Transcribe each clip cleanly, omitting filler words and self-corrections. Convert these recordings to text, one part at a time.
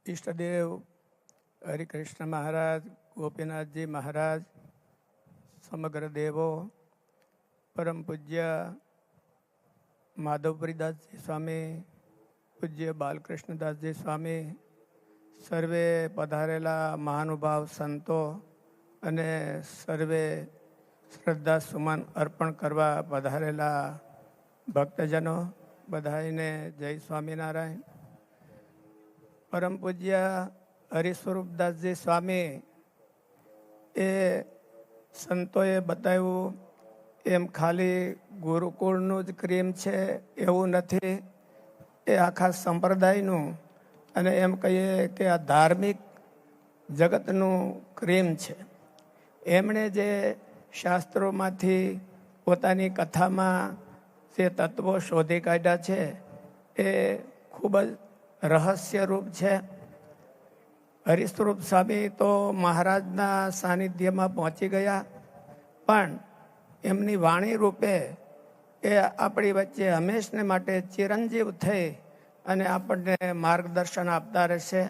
ઈષ્ટદેવ હરિકૃષ્ણ મહારાજ, ગોપીનાથજી મહારાજ, સમગ્ર દેવો, પરમ પૂજ્ય માધવપુરીદાસજી સ્વામી, પૂજ્ય બાલકૃષ્ણદાસજી સ્વામી, સર્વે પધારેલા મહાનુભાવ સંતો અને સર્વે શ્રદ્ધા સુમન અર્પણ કરવા પધારેલા ભક્તજનો, બધાઈને જય સ્વામિનારાયણ. પરમ પૂજ્ય હરિસ્વરૂપદાસજી સ્વામી એ સંતોએ બતાવ્યું એમ ખાલી ગુરુકુળનું જ ક્રિમ છે એવું નથી, એ આખા સંપ્રદાયનું અને એમ કહીએ કે આ ધાર્મિક જગતનું ક્રિમ છે. એમણે જે શાસ્ત્રોમાંથી પોતાની કથામાં જે તત્વો શોધી કાઢ્યા છે એ ખૂબ જ રહસ્યરૂપ છે. હરિસ્વરૂપ સ્વામી તો મહારાજના સાનિધ્યમાં પહોંચી ગયા, પણ એમની વાણી રૂપે એ આપણી વચ્ચે હંમેશને માટે ચિરંજીવ થઈ અને આપણને માર્ગદર્શન આપતા રહેશે.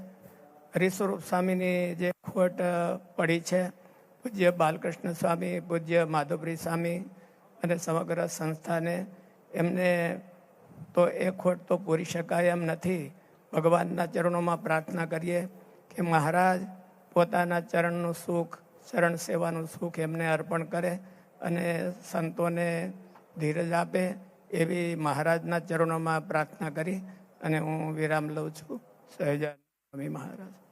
હરિસ્વરૂપ સ્વામીની જે ખોટ પડી છે, પૂજ્ય બાલકૃષ્ણ સ્વામી, પૂજ્ય માધવપુરી સ્વામી અને સમગ્ર સંસ્થાને, એમને તો એ ખોટ તો પૂરી શકાય એમ નથી. ભગવાનના ચરણોમાં પ્રાર્થના કરીએ કે મહારાજ પોતાના ચરણનું સુખ, ચરણ સેવાનું સુખ એમને અર્પણ કરે અને સંતોને ધીરજ આપે, એવી મહારાજના ચરણોમાં પ્રાર્થના કરી અને હું વિરામ લઉં છું. સહજાનંદ સ્વામી મહારાજ.